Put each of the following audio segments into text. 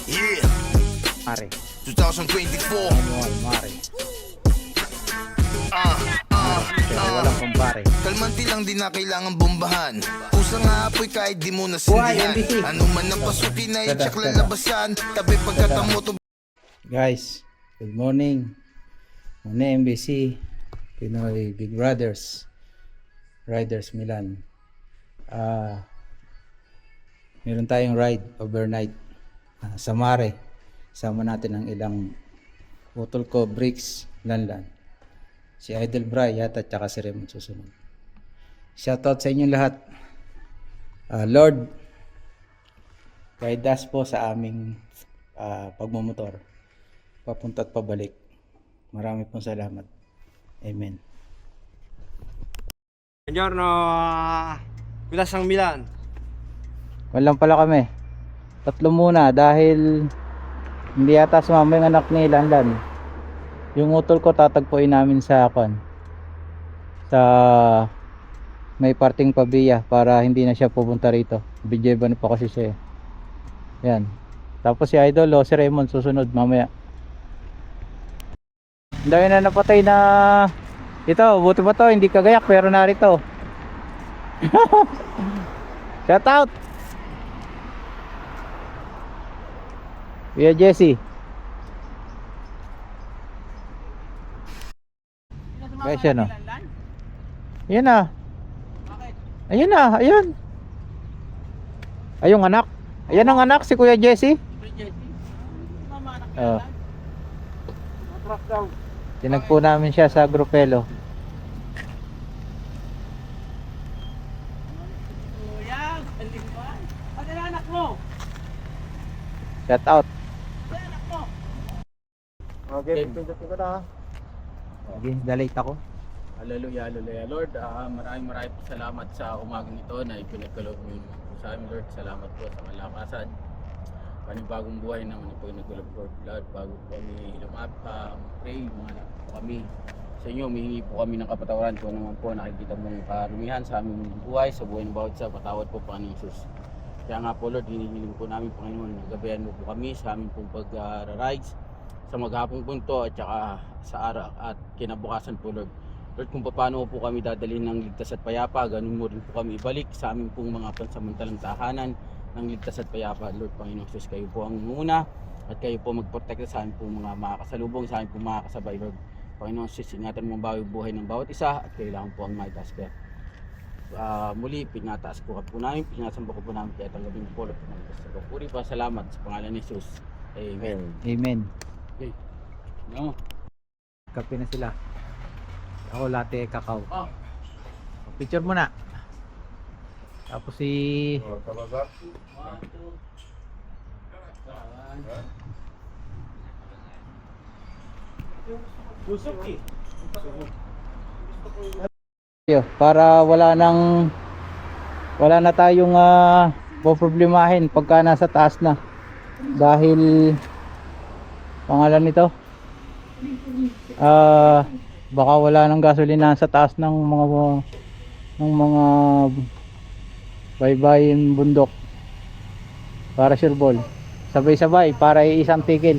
Yeah, Mare. 2024. Manual, Mare. Pero walang kumpare. Kalmanti lang, di na kailangan bombahan. Pusa nga apoy kahit di mo nasindihan. NBC. Ano man ang pasukin na itsak lalabasan. Tabi pagkatamo to. Guys, good morning. Muna MBC, Pinoy Big Brothers, Riders Milan. Meron tayong ride overnight sa Mare. Sama natin ang ilang utol ko, Bricks, Lanlan. Si Idol Bry yata tsaka si Raymond susunod. Shoutout sa inyong lahat. Lord, guide us po sa aming pagmumotor. Papunta at pabalik. Marami pong salamat. Amen. Buongiorno, Bilasang Milan. Walang pala kami. Tatlo muna dahil hindi yata sumama yung anak ni Lanlan. Yung utol ko tatagpuin namin sa sa may parting Pabia para hindi na siya pupunta rito. Bijeban pa kasi siya. Yan. Tapos si Idol si Raymond susunod mamaya. Ang dami na napatay na ito, buti pa to, hindi kagayak pero narito. Shout out Kuya Jesse. Guys yan o. Ayan na. Ayan na, ayan. Ayong anak. Ayan ang anak si Kuya Jesse. Oh. Tinagpo namin siya sa Grupelo. Shout out. Okay, pindutin ko na. Okay, dalate ako. Hallelujah, hallelujah. Lord, maraming po salamat sa umagang ito na ipinagkaloob mo sa amin, Lord. Salamat po sa kalakasan. Panibagong buhay naman po nagkaloob, Lord. Bago po kami pray, mga anak po kami. Sa inyo, humihingi po kami ng kapatawaran kung naman po nakikita mong karumihan sa aming buhay, sa buhay ng bawat isa. Patawad po, Panginoon Jesus. Kaya nga po, Lord, hinihiling po namin, Panginoon, gabayan mo po kami sa aming pong pag-rides sa maghapong punto at saka sa araw at kinabukasan po, Lord. Lord, kung paano po kami dadalhin ng ligtas at payapa, ganun mo rin po kami ibalik sa aming pong mga pansamantalang tahanan ng ligtas at payapa. Lord, Panginoon Jesus, kayo po ang muna at kayo po magprotekta sa aming pong mga makakasalubong, sa aming pong mga kasabay, Lord. Panginoon Jesus, ingatan mo ang buhay ng bawat isa at kailangan po ang maitaas ka. Muli, pinataas ko po namin, pinasamba ko po namin kaya tanggapin po, Lord. Puri pa, salamat sa pangalan ni Jesus. Amen. Amen. Okay. No. Kape na sila. Ako latte kakao. Picture muna. Tapos si para wala na tayong poproblemahin pagka nasa taas na dahil pangalan nito baka wala ng gasolina sa taas ng mga baybayin bundok para sureball sabay-sabay para iisang tigil.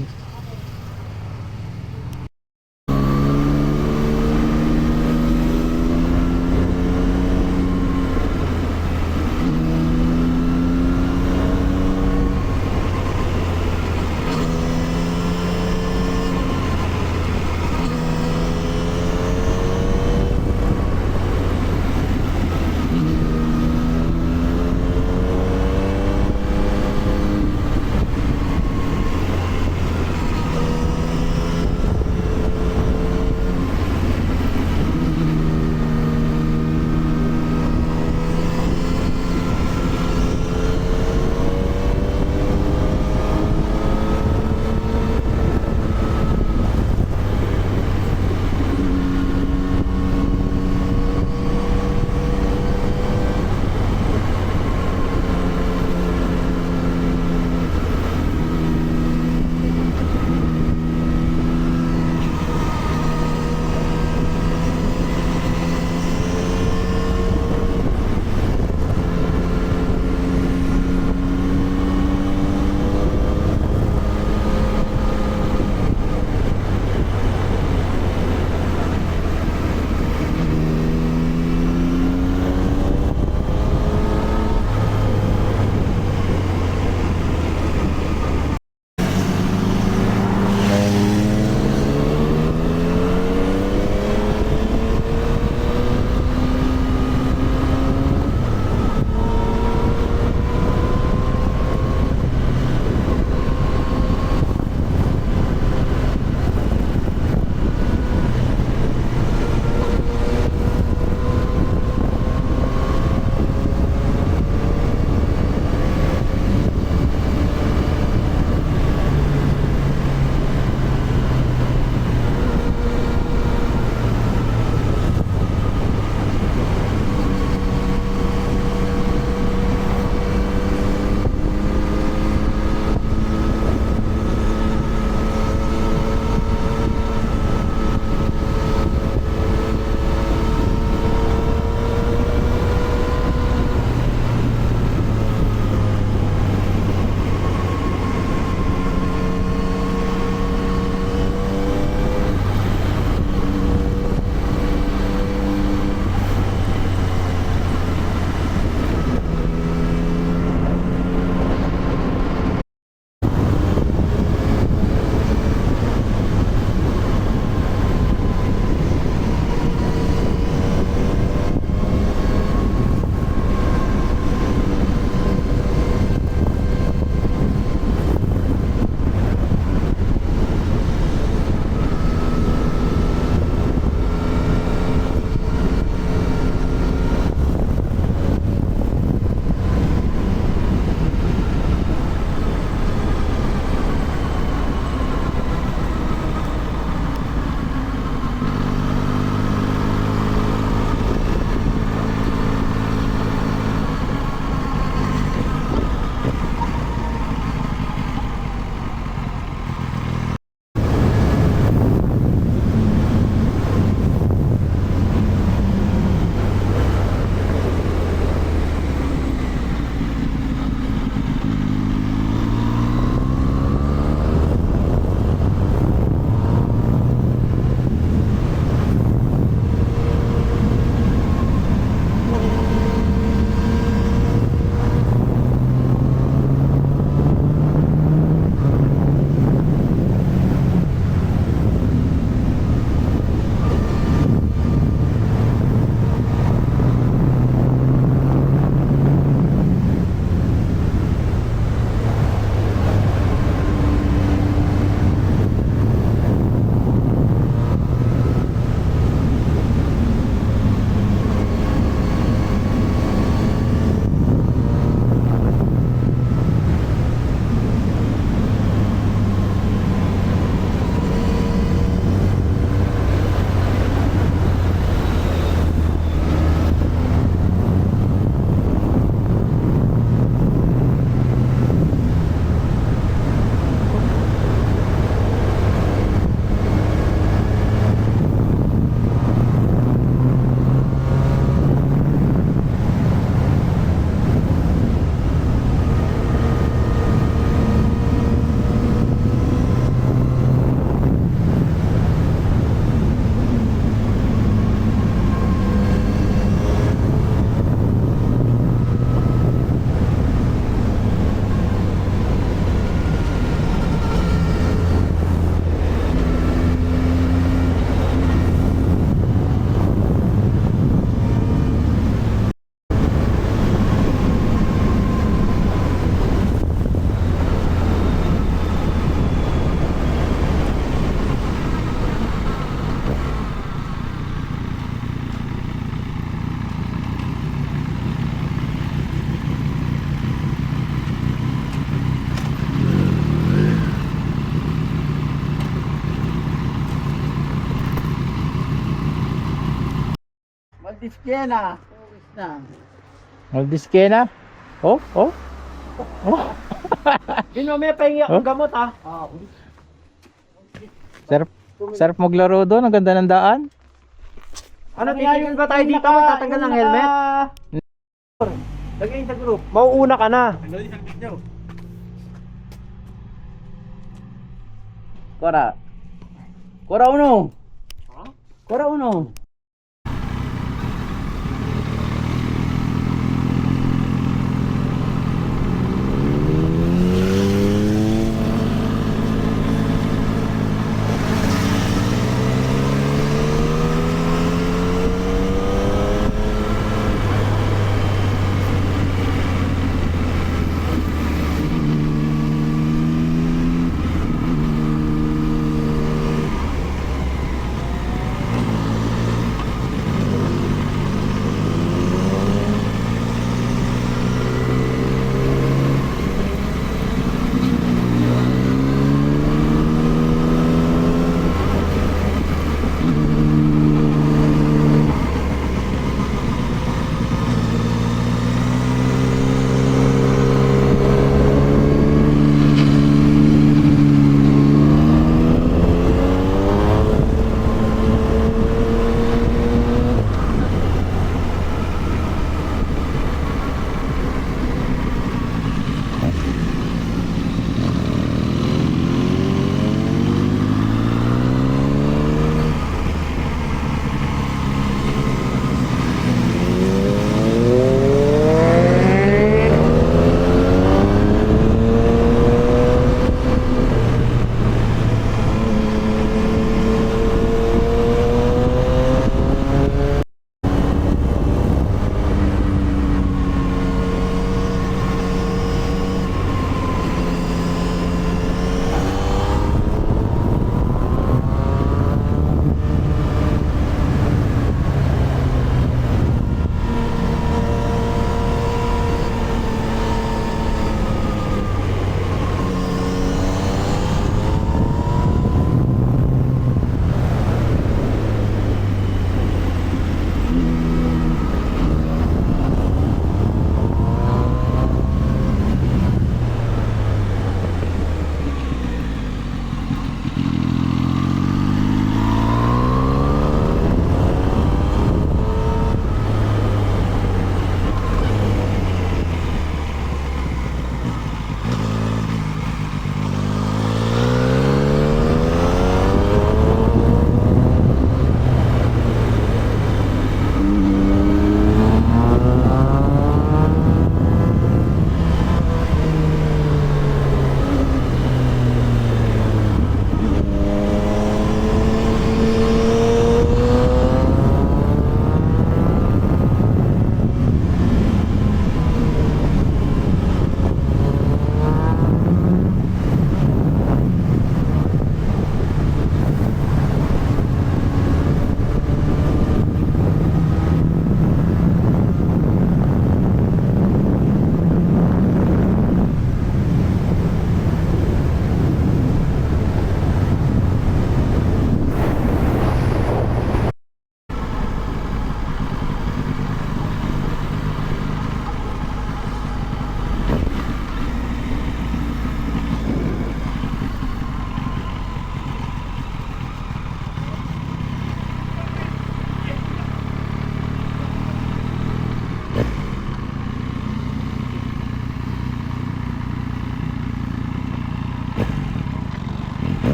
Maldiskena. Uwis na. Maldiskena. Oh, oh. Yun, may pahingi akong gamot ha. Sarap, sarap maglaro doon. Ang ganda ng daan. Ano, tinayon ba tayo dito? Magtatanggal ng helmet? Lagay sa group. Mauuna ka na. Kora. Kora uno. Kora uno.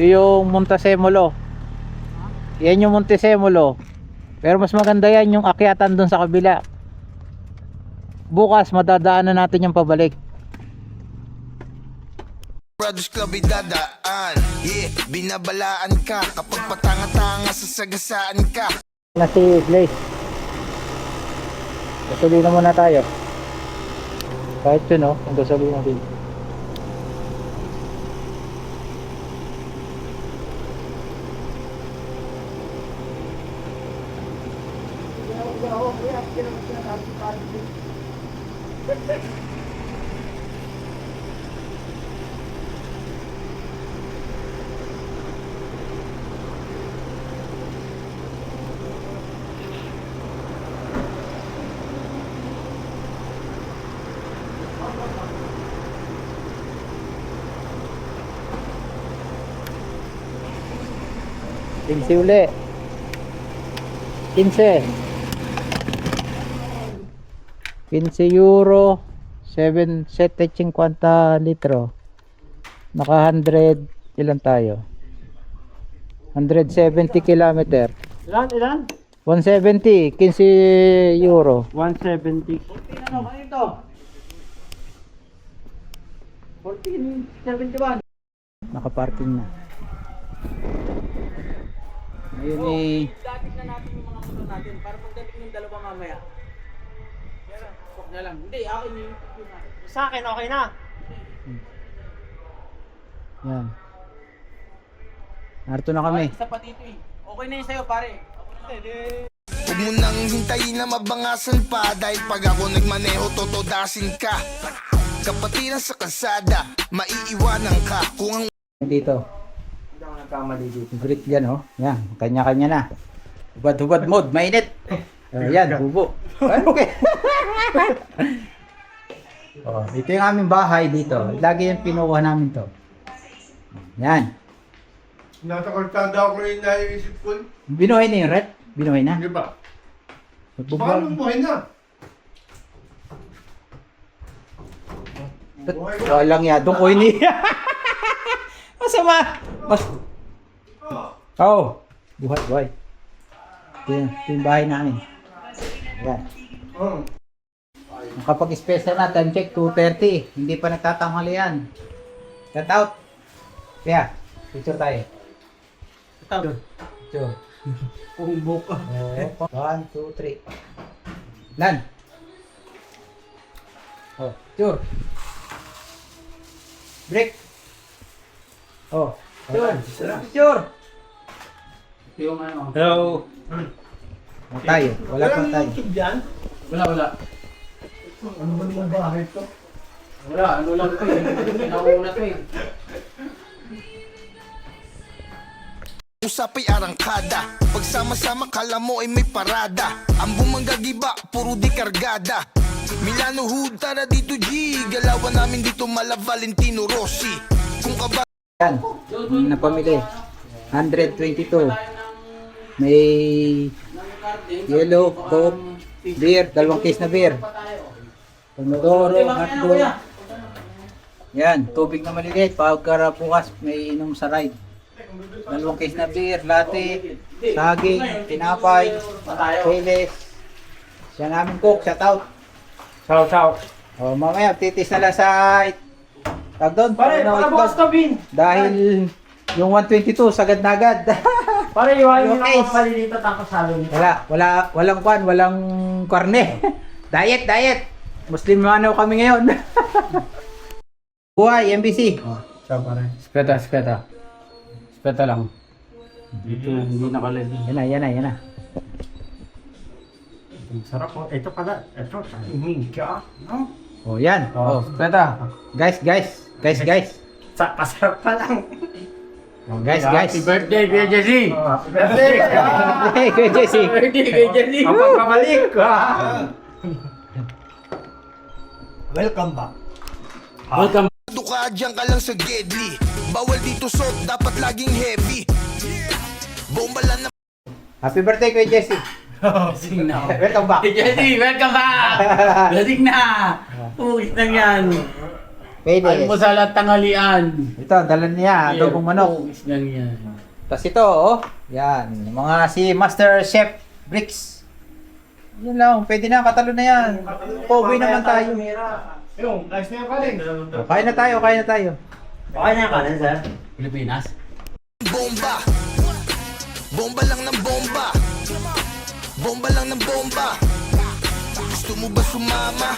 Ito yung Montezemolo. Yan yung Montezemolo. Pero mas maganda yan yung akyatan dun sa kabila. Bukas madadaanan natin yung pabalik. Abusados club ay dadaan. Yeah, binabalaan ka kapag patanga-tanga sa sagasaan ka. Na si Blaze. Gasolina muna tayo. Kahit yun, oh, ang gasolina din. Pinsi uli. 15. 15 euro. 7.50 litro. Naka 100. Ilan tayo? 170 kilometer. Ilan? 170. 15 euro. 170. Ano ba ito? 1471. Nakaparking na. Ayun eh. Dating na natin yung mga motor natin para pagdating ng dalawa mamaya. Stop na lang. Hindi, akin yung natin. Sa akin, okay na. Yan. Narito na kami. Isa pa dito eh. Okay na yun sa'yo pare. Huwag mo nang hintayin na mabangasan pa. Dahil pag ako nagmaneho, totodasin ka. Kapatiran sa kalsada, maiiwanan ka. Kung ang Dito. Hindi ako nagkamali dito. Great yan, oh. Yan. Kanya-kanya na. Hubad-hubad mode. Mainit. Yan. Bubo. Okay. Oh, ito yung aming bahay dito. Lagi yung pinuha namin to. Yan. Nasa kalsada ako rin naiisip ko. Binuhay na yung rep. Binuhay na. Di ba? Magbubuhay. Paano buhay na? Walang yadong ko ini. Masama. Oh. Buhay. Ito yung bahay namin. Yan. Oh. Kapag special na, time check 2:30. Hindi pa nagtatanghali yan. Cut out. Kaya, picture tayo. Picture. Kung buka. 1, 2, 3. Lan. Oh, picture. Break. Oh, picture. Ito yung ano. Hello. Wala tayo. Wala pa tayo. YouTube dyan? Wala. Ano ba naman bahay to? Wala, ano lang to eh. Nauna to eh. usap ay arangkada, pagsama-sama kala mo ay may parada. Ang bumanggagiba, puro di kargada. Milano Hood, tara dito G. Galawan namin dito mala Valentino Rossi. Kung kaba Yan. Napamili. 122. May yellow, coke, beer, 2 case na beer. Pomodoro, hotdog. Yan, tubig na maliliit. Pagkara bukas may inom sa ride. 2 case na beer, latte, saging, tinapay, peles. Siya namin cook, shout out. Ciao. O mamaya, titis na lang sa tag doon. Pare, Ano, para bukas itlog. to, Bin. Dahil yung 122, sagad na agad. Pare, iwain mo Yung lang case. ako malilito tapos halo nito. walang kwan, walang karne. diet. Muslim manaw kami ngayon. Buhay, MBC. Ciao, pare. Speta lang. Dito hindi nakalagay. Yan na. Ang sarap po. Ito pala. Ito, minka. No? Oh, yan. Oh, Speta. guys. Pasarap pa lang. Oh, guys. Happy birthday, Kuya Jesse! Happy birthday! Hey, Kuya Jesse. Birthday, Kuya Jesse! Kapag pabalik ka. Welcome back. Welcome. ka, dyan ka lang sa Gedli. Bawal dito suot, dapat laging heavy. Bomba lang na Happy birthday, Kuya Jesse. Sing na. Welcome back. Kuya Jesse, welcome back! Lasing na! Uwis lang yan. Pwede. Almusal at tanghalian. Ito, dala niya, adobong manok. Uwis lang yan. Tapos ito, oh. Yan, mga si Master Chef Bricks. Yan lang, pwede na, katalo na yan. Pogi naman tayo. Yung, nice na yung kaling. Oh, kain na tayo. Okay na kanan, sir. Pilipinas? Bomba. Bomba lang ng bomba. Bomba lang ng bomba. Gusto mo ba sumama?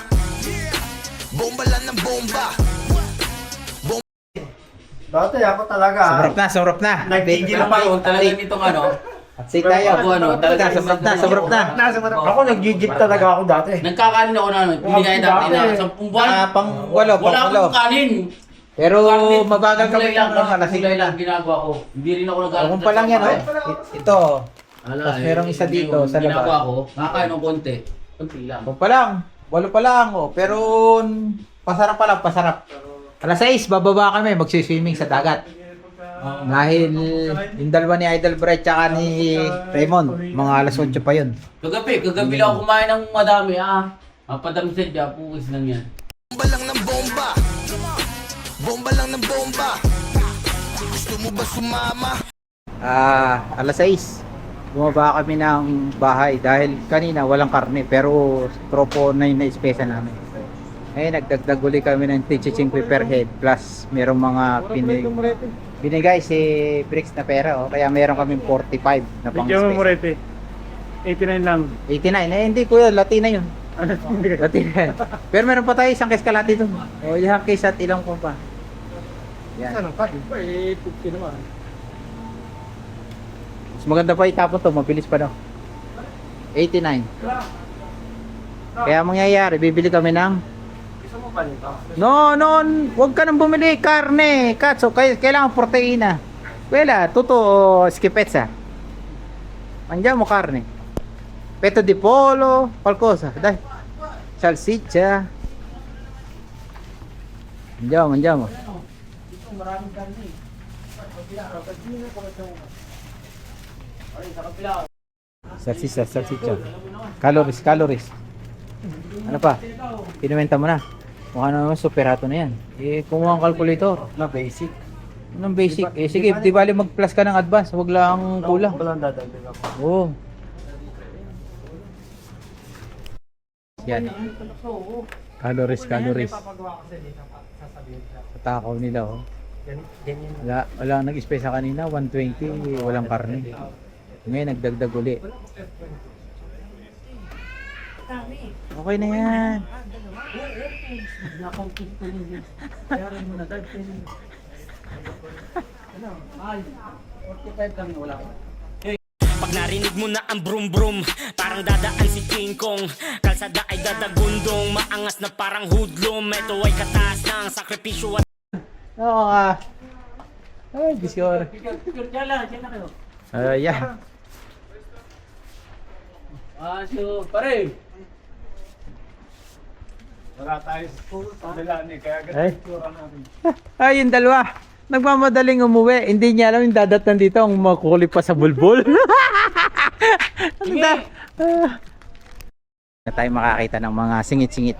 Bomba lang ng bomba. Dati ako talaga. Sumrap na. Nagtigil Pero pa. ako talaga nitong ano, Say tayo. ako ano, talaga Sumrap na. Ako nag-gigit talaga ako dati. nagkakanin ako na ano, binigay dati na 10 buwan. Pang walo, Wala pang walo. akong kanin. Pero mabagal kami Kulay lang, ng alas kulay lang ginagawa ko. Hindi rin ako nag-aaral. Kung pa lang yan, oh. Ito. Ala, Tapos merong isa dito sa labas. Ginagawa ko, nakakain ng konti. Konti lang. Kung pa lang. Walo pa lang, oh. Pero pasarap pa lang, pasarap. Alas 6, bababa kami, magsiswimming sa dagat. Dahil yung dalawa ni Idol Bright tsaka ni Raymond, mga alas 8 pa yun. Kagabi lang ako kumain ng madami Padamisid ya, puwis lang yan. Bomba lang ng bomba. Bomba lang ng bomba. Gusto mo ba sumama? Alas 6, bumaba kami ng bahay dahil kanina walang karne pero tropo na yung na-espesa namin. Nagdagdag uli kami ng tichiching per head plus merong mga binigay si Bricks na pera, kaya meron kami 45 na pang Bigyan mo mo space. rete. 89 lang. 89, hindi kuya, Latina yun. Latina. Pero meron pa tayo isang case kalati doon. Isang case at ilang ko pa. Yan. Ano ka? Eh, 50 naman. Mas maganda pa itapon to, mabilis pa daw. 89. Kaya mangyayari, bibili kami ng Gusto mo ba nito? No, wag ka nang bumili karne, katso, kailangan proteina. Wala, tuto o skipetsa. Andiyan mo karne. Peto di polo, qualcosa, dai. Salsiccia. Andiyan mo. Salsiccia. Calories. Ano pa? Pinumenta mo na. Mukha naman superato na yan. Kumuha ang calculator. Na basic. Anong basic? Sige, di bali mag-plus ka ng advance. Huwag lang kulang. Walang dadagdag ako. Oo. Yan. Calories. Takaw nila, oh. Wala nag-space kanina, 120, walang karne. Ngayon, nagdagdag uli. Okay na yan. Pag narinig mo na ang brum brum, parang dadaan si King Kong. Kalsada ay dadagundong, maangas na parang hoodlum. Ito ay kataas ng sakripisyo at Oo nga. Ay, Discord. Yeah. So, pare. Wala tayo sa school. Padala ni kaya Ay. ganito namin. Ay, yung dalawa. Nagmamadaling umuwi. Hindi niya alam yung dadatan dito ang makukulit pa sa bulbul. Sige. Na tayo makakita ng mga singit-singit.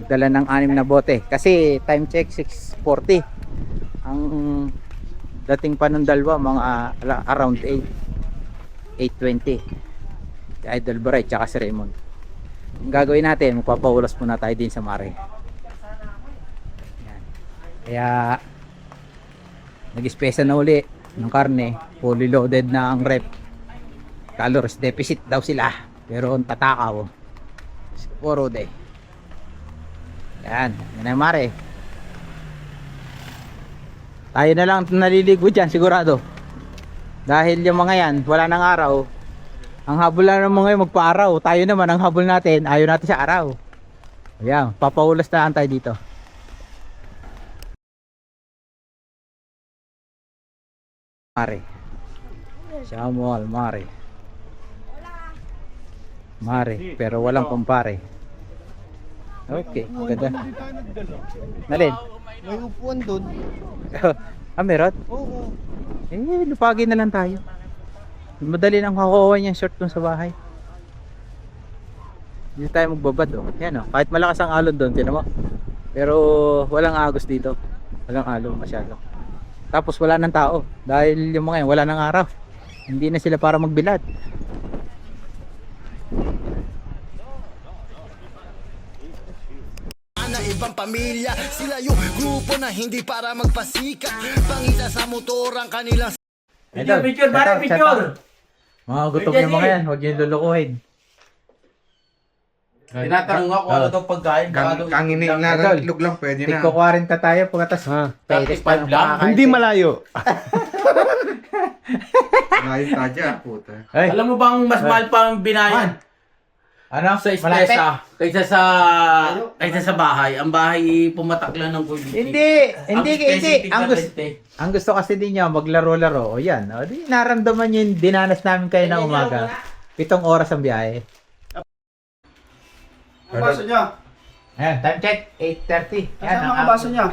Nagdala ng 6 na bote. Kasi time check 6:40. Ang dating pa ng dalawa mga around 8:20. Si Idol Bright tsaka si Raymond. Ang gagawin natin, magpapahulas muna tayo din sa mare. Yan. Kaya nag-spesa na uli ng karne, fully loaded na ang rep. Calories deficit daw sila, pero ang tatakaw puro day. Yan ang mare. Tayo na lang naliligo dyan sigurado, dahil yung mga yan wala nang araw. Ang habol na naman ngayon magpa-araw. Tayo naman ang habol natin, ayaw natin sa araw. Ayan, papahulas na lang tayo dito. Mare. Samuel, Mare. Mare, pero walang kumpare. Okay, maganda. Nalin? May upuan doon. Meron? Oo. Lupagin na lang tayo. Madali lang kakuha niya short dun sa bahay. Hindi tayo magbabad, oh. Yan, oh. Kahit malakas ang alon doon, tinan mo. Pero walang agos dito. Walang alon masyado. Tapos wala nang tao dahil yung mga yan wala nang araw. Hindi na sila para magbilad. Na ibang pamilya. Sila yung grupo na hindi para magpasikat. Pangisa sa motor ang kanilang Picture, pare, picture. Mga gutom yung mga yan, huwag niyo lulukuhin. Tinatanong ako ano daw pagkain. Kanginin na, Idol. itlog lang pwede na. Tigko 40 tayo pagkatas. Pwede 35 lang? Hindi malayo. Ngayon tadya, puta. Ay, Alam mo bang mas mahal pa ang binayan ano? sa Malapit? Estesa kaysa sa bahay? Ang bahay pumatak lang ng kuliti. Hindi. Ang gusto kasi din niya maglaro-laro. O yan. O, di naramdaman niyo yung dinanas namin kayo na umaga. 7 oras ang biyahe. Ang baso niya. Ayan, time check. 8:30. Yan, Saan mga baso niya?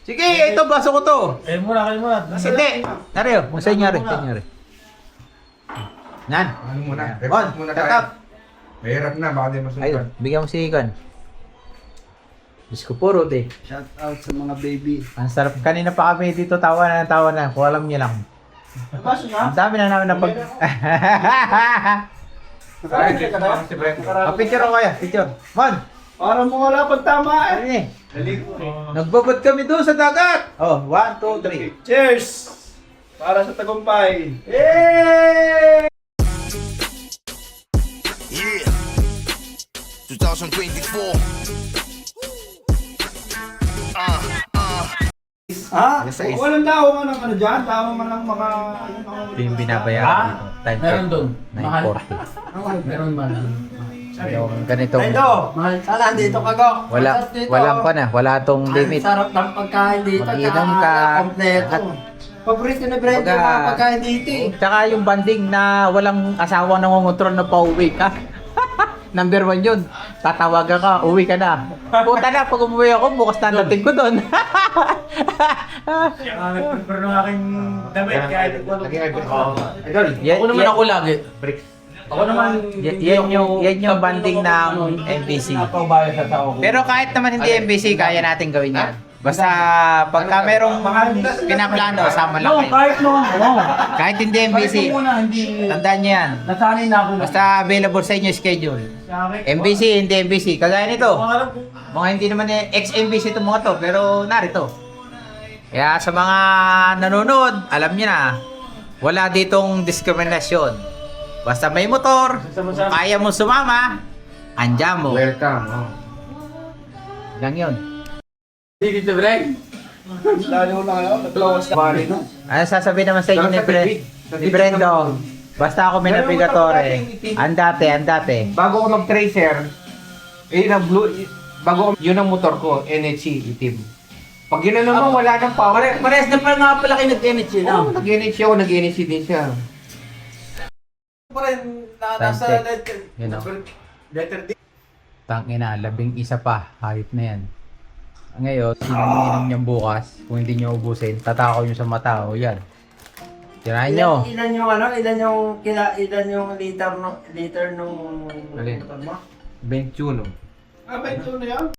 Sige, ito baso ko to. Kayo muna. Hindi. Nareo, sa inyo rin. Nan. Ano muna? On, Record muna shut tayo. up. Mahirap na, baka di Ayun, masukan. bigyan mo si Ikan. Diyos ko puro, de. Shout out sa mga baby. Ang sarap. Kanina pa kami dito tawa na. Kung alam niyo lang. Ang baso niya? Ang dami na namin napag... Nakarating ka na? Si Brent. Picture ako kaya, picture. Mon! Para mo wala pang tama Ano ni? Nagbabad kami doon sa dagat! Oh, 1, 2, 3. Cheers! Para sa tagumpay. Yay! Yeah 2024 Ha? Walang daw man ng ano dyan? Tama man ng mga... Ito yung binabayaran dito. Time Meron check. doon. Mahal. 9:40. Meron man. Yung ganitong... Mahal. Sana dito ka, Gok. Walang pa na. Wala tong limit. Sarap ng pagkain dito. Mag-inom ka. Kompleto. Paborito ni Brent yung Baga- mga pagkain dito eh. Tsaka yung banding na walang asawang nangungontrol na pauwi ka. Number 1 yun. Tatawagan ka, uwi ka na. Puta na, pag umuwi ako, bukas na dating ko doon. Nag-prepare ng aking damit kahit ikaw. Idol, Yan- ako naman yan- ako lagi. Ako naman, yan yung banding ng MBC. Napaubayo sa tao ko. Pero kahit naman hindi MBC, kaya natin gawin yan. Basta pagka merong pinaplano, sama lang kayo. kahit noon. Kahit hindi MBC, hindi. tandaan nyo yan. Nasanay na ako. Basta available sa inyo schedule. MBC, hindi MBC. Kagaya nito. Mga hindi naman ex-MBC itong mga to, pero narito. Kaya sa mga nanonood, alam nyo na, wala ditong diskriminasyon. Basta may motor, kaya mo sumama, andyan mo. Welcome. Oh. Lang yun. Dito, Breng. Lalo lang ako, nag-close na. Bali no? Ano sasabihin naman sa inyo ni Brendo? Basta ako may navigatore. Andate. Bago ako mag-tracer, yun ang motor ko, NHC itim. Pag yun naman, wala nang power. Parehas na pala nga pala kayo nag-energy Oo, nag-NHC ako, nag-NHC din siya. Time check. You know. Tangina, 11 pa. Hayop na yan. Ngayon, sinaminom niyang bukas. Kung hindi niyo ubusin, tatakaw niyo sa mata. O yan. Tirahin niyo. Ilan yung ano? Ilan yung liter nung Alin? motor mo? 21. Ah, 21 na yan?